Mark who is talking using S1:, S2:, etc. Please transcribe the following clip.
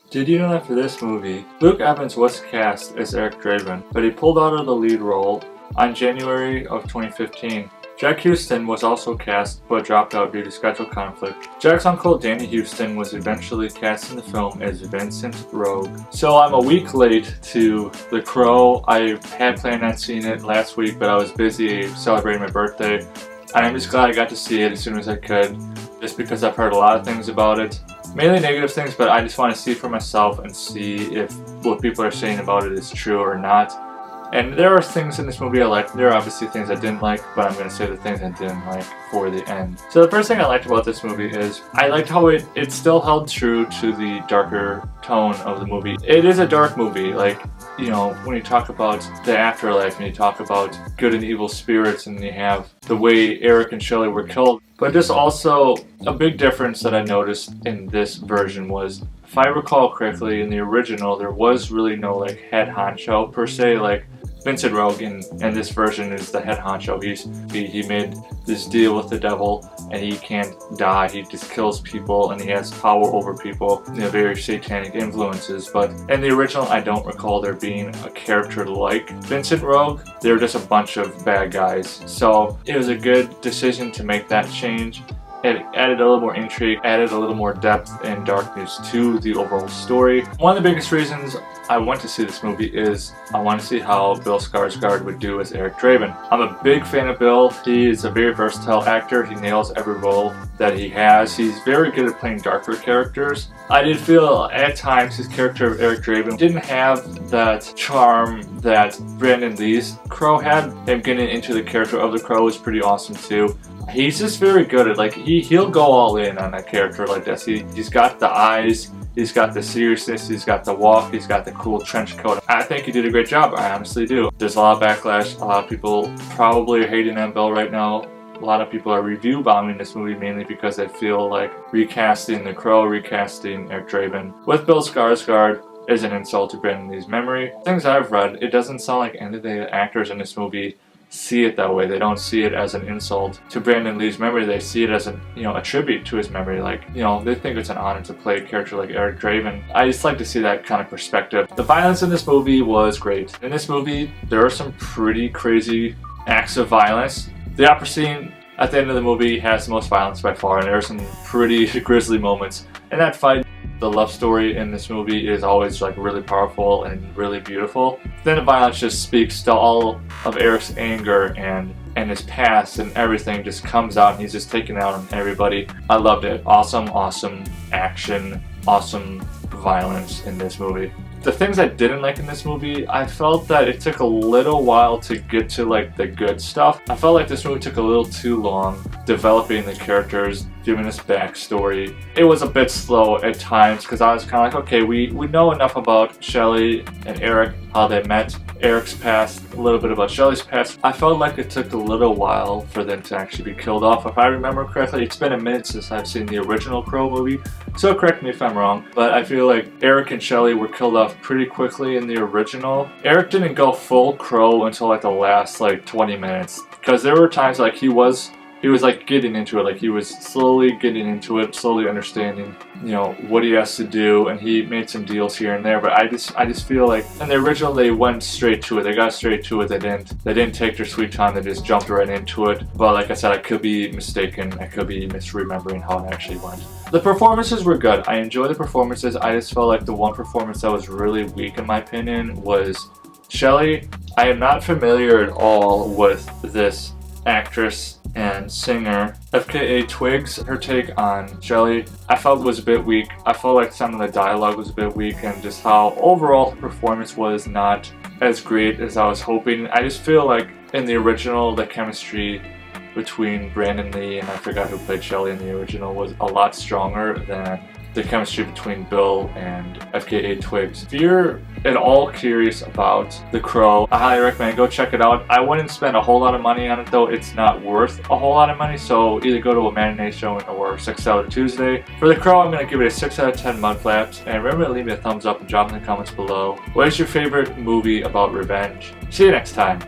S1: Did you know that for this movie, Luke Evans was cast as Eric Draven, but he pulled out of the lead role on January of 2015. Jack Huston was also cast, but dropped out due to schedule conflict. Jack's uncle Danny Huston was eventually cast in the film as Vincent Rogue. So I'm a week late to The Crow. I had planned on seeing it last week, but I was busy celebrating my birthday. And I'm just glad I got to see it as soon as I could, just because I've heard a lot of things about it. Mainly negative things, but I just want to see it for myself and see if what people are saying about it is true or not. And there are things in this movie I liked. There are obviously things I didn't like, but I'm going to say the things I didn't like for the end. So the first thing I liked about this movie is I liked how it still held true to the darker tone of the movie. It is a dark movie, like, you know, when you talk about the afterlife and you talk about good and evil spirits and you have the way Eric and Shelley were killed. But there's also a big difference that I noticed in this version was, if I recall correctly, in the original there was really no like head honcho per se. Like Vincent Rogue in this version is the head honcho. He made this deal with the devil and he can't die. He just kills people and he has power over people. You know, very satanic influences. But in the original, I don't recall there being a character like Vincent Rogue. They were just a bunch of bad guys. So it was a good decision to make that change. It added a little more intrigue, added a little more depth and darkness to the overall story. One of the biggest reasons I want to see this movie is I want to see how Bill Skarsgard would do as Eric Draven. I'm a big fan of Bill. He is a very versatile actor. He nails every role that he has. He's very good at playing darker characters. I did feel at times his character of Eric Draven didn't have that charm that Brandon Lee's Crow had. Him getting into the character of the Crow was pretty awesome too. He's just very good at, like, he'll go all in on a character like this. He's got the eyes, he's got the seriousness, he's got the walk, he's got the cool trench coat. I think he did a great job, I honestly do. There's a lot of backlash, a lot of people probably are hating on Bill right now. A lot of people are review bombing this movie mainly because they feel like recasting the Crow, recasting Eric Draven with Bill Skarsgard is an insult to Brandon Lee's memory. Things I've read, it doesn't sound like any of the actors in this movie see it that way. They don't see it as an insult to Brandon Lee's memory. They see it as a tribute to his memory. Like, you know, they think it's an honor to play a character like Eric Draven. I just like to see that kind of perspective. The violence in this movie was great. In this movie, there are some pretty crazy acts of violence. The opera scene at the end of the movie has the most violence by far, and there are some pretty grisly moments. In that fight, the love story in this movie is always like really powerful and really beautiful. Then the violence just speaks to all of Eric's anger and his past, and everything just comes out and he's just taking out on everybody. I loved it. Awesome action, awesome violence in this movie. The things I didn't like in this movie, I felt that it took a little while to get to like the good stuff. I felt like this movie took a little too long developing the characters, giving us backstory. It was a bit slow at times because I was kind of like, okay, we know enough about Shelley and Eric, how they met, Eric's past, a little bit about Shelley's past. I felt like it took a little while for them to actually be killed off. If I remember correctly, it's been a minute since I've seen the original Crow movie, so correct me if I'm wrong, but I feel like Eric and Shelley were killed off pretty quickly in the original. Eric didn't go full Crow until like the last like 20 minutes, because there were times like he was like getting into it, like he was slowly getting into it, slowly understanding, you know, what he has to do, and he made some deals here and there. But I just feel like in the original they went straight to it. They got straight to it. They didn't take their sweet time. They just jumped right into it. But like I said, I could be mistaken. I could be misremembering how it actually went. The performances were good. I enjoyed the performances. I just felt like the one performance that was really weak in my opinion was Shelley. I am not familiar at all with this actress and singer, FKA Twigs. Her take on Shelley I felt was a bit weak. I felt like some of the dialogue was a bit weak, and just how overall the performance was not as great as I was hoping. I just feel like in the original the chemistry between Brandon Lee and I forgot who played Shelley in the original was a lot stronger than the chemistry between Bill and FKA Twigs. If you're at all curious about The Crow, I highly recommend go check it out. I wouldn't spend a whole lot of money on it though. It's not worth a whole lot of money, so either go to a matinee showing or 6 out of Tuesday. For The Crow, I'm going to give it a 6 out of 10 Mudflaps, and remember to leave me a thumbs up and drop in the comments below. What is your favorite movie about revenge? See you next time.